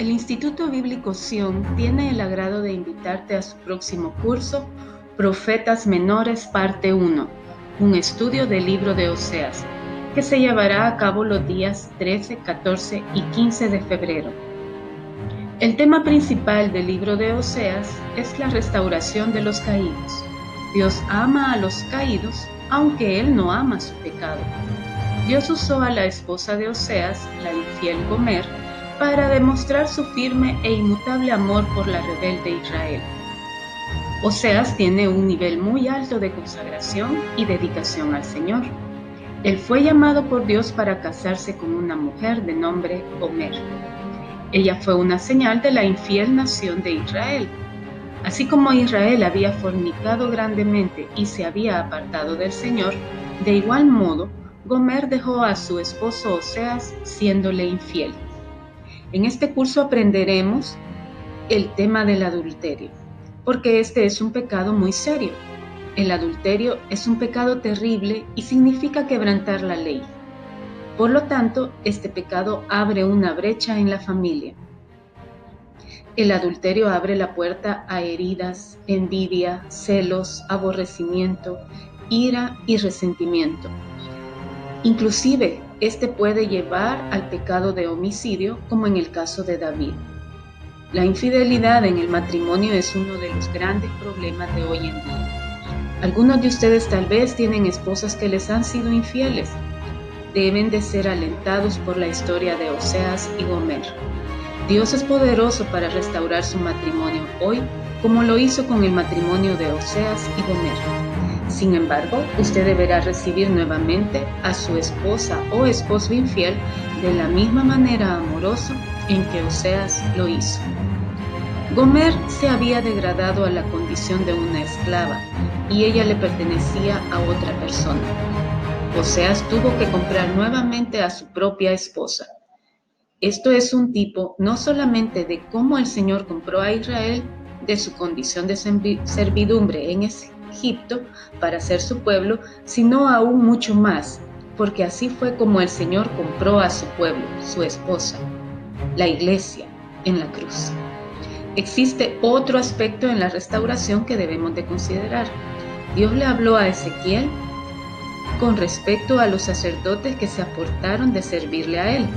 El Instituto Bíblico Sion tiene el agrado de invitarte a su próximo curso, Profetas Menores Parte 1, un estudio del libro de Oseas, que se llevará a cabo los días 13, 14 y 15 de febrero. El tema principal del libro de Oseas es la restauración de los caídos. Dios ama a los caídos, aunque Él no ama su pecado. Dios usó a la esposa de Oseas, la infiel Gomer, para demostrar su firme e inmutable amor por la rebelde Israel. Oseas tiene un nivel muy alto de consagración y dedicación al Señor. Él fue llamado por Dios para casarse con una mujer de nombre Gomer. Ella fue una señal de la infiel nación de Israel. Así como Israel había fornicado grandemente y se había apartado del Señor, de igual modo, Gomer dejó a su esposo Oseas siéndole infiel. En este curso aprenderemos el tema del adulterio, porque este es un pecado muy serio. El adulterio es un pecado terrible y significa quebrantar la ley. Por lo tanto, este pecado abre una brecha en la familia. El adulterio abre la puerta a heridas, envidia, celos, aborrecimiento, ira y resentimiento. Inclusive, este puede llevar al pecado de homicidio, como en el caso de David. La infidelidad en el matrimonio es uno de los grandes problemas de hoy en día. Algunos de ustedes tal vez tienen esposas que les han sido infieles. Deben de ser alentados por la historia de Oseas y Gomer. Dios es poderoso para restaurar su matrimonio hoy, como lo hizo con el matrimonio de Oseas y Gomer. Sin embargo, usted deberá recibir nuevamente a su esposa o esposo infiel de la misma manera amorosa en que Oseas lo hizo. Gomer se había degradado a la condición de una esclava y ella le pertenecía a otra persona. Oseas tuvo que comprar nuevamente a su propia esposa. Esto es un tipo no solamente de cómo el Señor compró a Israel de su condición de servidumbre en Egipto para ser su pueblo, sino aún mucho más, porque así fue como el Señor compró a su pueblo, su esposa, la iglesia, en la cruz. Existe otro aspecto en la restauración que debemos de considerar. Dios le habló a Ezequiel con respecto a los sacerdotes que se apartaron de servirle a él.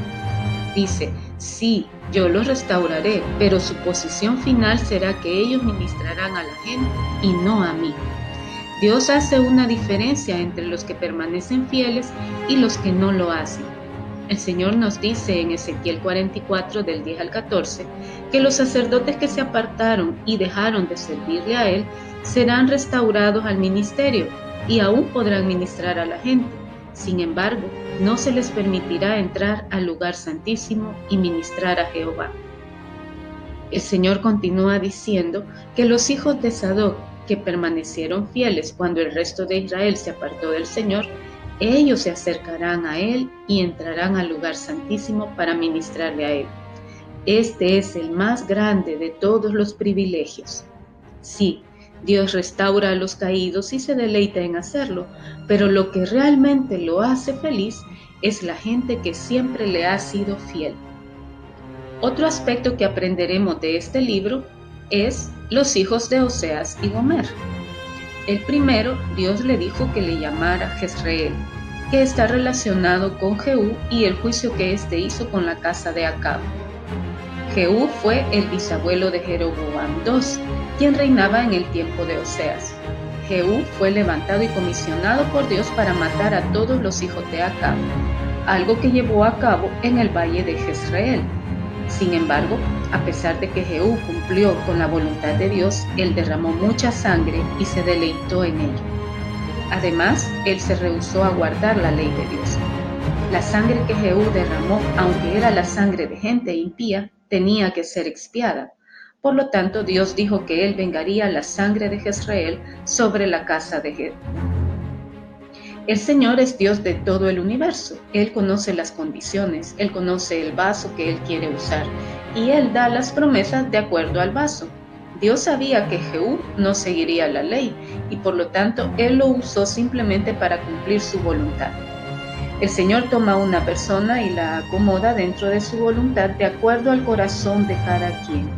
Dice, sí, yo los restauraré, pero su posición final será que ellos ministrarán a la gente y no a mí. Dios hace una diferencia entre los que permanecen fieles y los que no lo hacen. El Señor nos dice en Ezequiel 44, del 10 al 14, que los sacerdotes que se apartaron y dejaron de servirle a Él serán restaurados al ministerio y aún podrán ministrar a la gente. Sin embargo, no se les permitirá entrar al lugar santísimo y ministrar a Jehová. El Señor continúa diciendo que los hijos de Sadoc, que permanecieron fieles cuando el resto de Israel se apartó del Señor, ellos se acercarán a Él y entrarán al lugar santísimo para ministrarle a Él. Este es el más grande de todos los privilegios. Sí, Dios restaura a los caídos y se deleita en hacerlo, pero lo que realmente lo hace feliz es la gente que siempre le ha sido fiel. Otro aspecto que aprenderemos de este libro es los hijos de Oseas y Gomer. El primero, Dios le dijo que le llamara Jezreel, que está relacionado con Jehú y el juicio que éste hizo con la casa de Acab. Jehú fue el bisabuelo de Jeroboam II, quien reinaba en el tiempo de Oseas. Jehú fue levantado y comisionado por Dios para matar a todos los hijos de Acab, algo que llevó a cabo en el valle de Jezreel. Sin embargo, a pesar de que Jehú cumplió con la voluntad de Dios, él derramó mucha sangre y se deleitó en ello. Además, él se rehusó a guardar la ley de Dios. La sangre que Jehú derramó, aunque era la sangre de gente impía, tenía que ser expiada. Por lo tanto, Dios dijo que él vengaría la sangre de Jezreel sobre la casa de Jehú. El Señor es Dios de todo el universo. Él conoce las condiciones, Él conoce el vaso que Él quiere usar y Él da las promesas de acuerdo al vaso. Dios sabía que Jehú no seguiría la ley y por lo tanto Él lo usó simplemente para cumplir su voluntad. El Señor toma a una persona y la acomoda dentro de su voluntad de acuerdo al corazón de cada quien.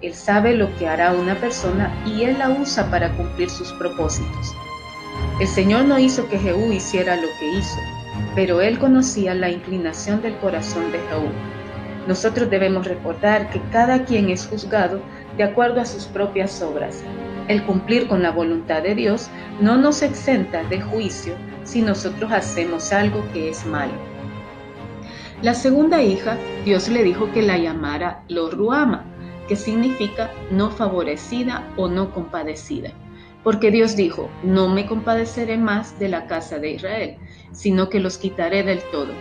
Él sabe lo que hará una persona y Él la usa para cumplir sus propósitos. El Señor no hizo que Jehú hiciera lo que hizo, pero Él conocía la inclinación del corazón de Jehú. Nosotros debemos recordar que cada quien es juzgado de acuerdo a sus propias obras. El cumplir con la voluntad de Dios no nos exenta de juicio si nosotros hacemos algo que es malo. La segunda hija, Dios le dijo que la llamara Lo Ruama, que significa no favorecida o no compadecida. Porque Dios dijo, no me compadeceré más de la casa de Israel, sino que los quitaré del todo.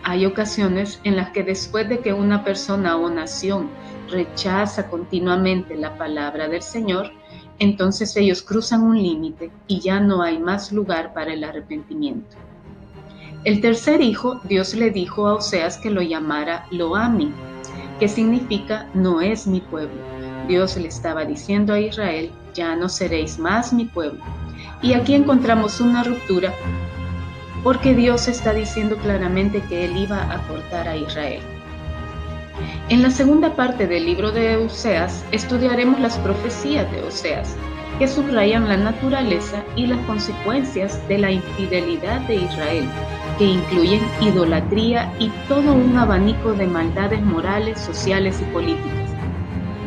Hay ocasiones en las que después de que una persona o nación rechaza continuamente la palabra del Señor, entonces ellos cruzan un límite y ya no hay más lugar para el arrepentimiento. El tercer hijo, Dios le dijo a Oseas que lo llamara Lo-Ami, que significa no es mi pueblo. Dios le estaba diciendo a Israel, ya no seréis más mi pueblo. Y aquí encontramos una ruptura porque Dios está diciendo claramente que Él iba a cortar a Israel. En la segunda parte del libro de Oseas estudiaremos las profecías de Oseas, que subrayan la naturaleza y las consecuencias de la infidelidad de Israel, que incluyen idolatría y todo un abanico de maldades morales, sociales y políticas.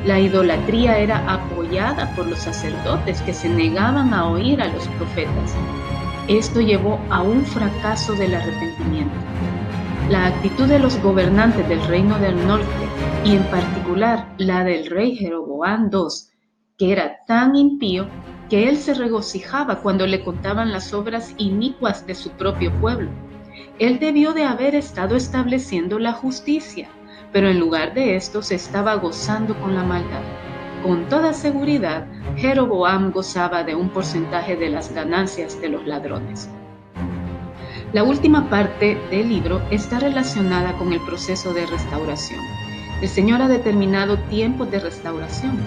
La idolatría era apoyada por los sacerdotes que se negaban a oír a los profetas. Esto llevó a un fracaso del arrepentimiento. La actitud de los gobernantes del reino del norte, y en particular la del rey Jeroboam II, que era tan impío que él se regocijaba cuando le contaban las obras inicuas de su propio pueblo. Él debió de haber estado estableciendo la justicia, pero en lugar de esto se estaba gozando con la maldad. Con toda seguridad, Jeroboam gozaba de un porcentaje de las ganancias de los ladrones. La última parte del libro está relacionada con el proceso de restauración. El Señor ha determinado tiempos de restauración.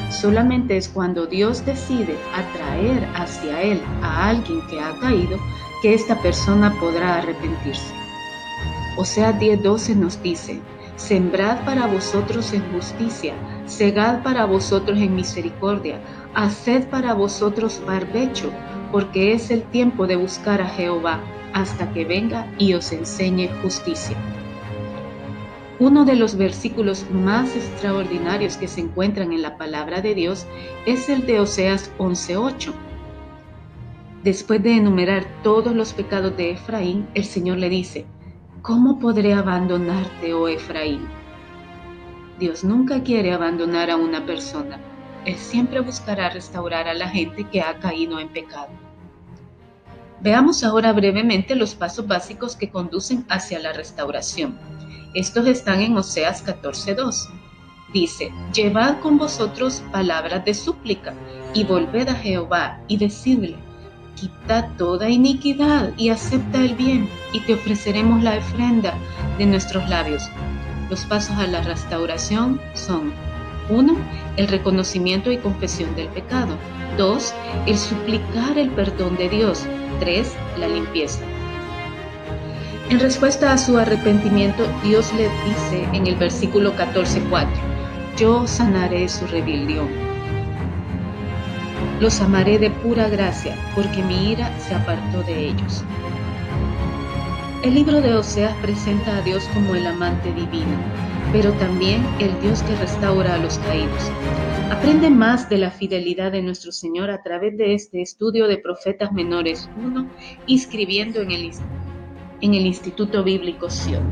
Solamente es cuando Dios decide atraer hacia Él a alguien que ha caído que esta persona podrá arrepentirse. Oseas 10:12 nos dice, sembrad para vosotros en justicia, segad para vosotros en misericordia, haced para vosotros barbecho, porque es el tiempo de buscar a Jehová, hasta que venga y os enseñe justicia. Uno de los versículos más extraordinarios que se encuentran en la palabra de Dios es el de Oseas 11:8. Después de enumerar todos los pecados de Efraín, el Señor le dice, ¿cómo podré abandonarte, oh Efraín? Dios nunca quiere abandonar a una persona. Él siempre buscará restaurar a la gente que ha caído en pecado. Veamos ahora brevemente los pasos básicos que conducen hacia la restauración. Estos están en Oseas 14:2. Dice, llevad con vosotros palabras de súplica y volved a Jehová y decidle, quita toda iniquidad y acepta el bien y te ofreceremos la ofrenda de nuestros labios. Los pasos a la restauración son 1. El reconocimiento y confesión del pecado. 2. El suplicar el perdón de Dios. 3. La limpieza. En respuesta a su arrepentimiento, Dios le dice en el versículo 14:4, yo sanaré su rebelión. Los amaré de pura gracia, porque mi ira se apartó de ellos. El libro de Oseas presenta a Dios como el amante divino, pero también el Dios que restaura a los caídos. Aprende más de la fidelidad de nuestro Señor a través de este estudio de Profetas Menores 1, inscribiendo en el Instituto Bíblico Sion.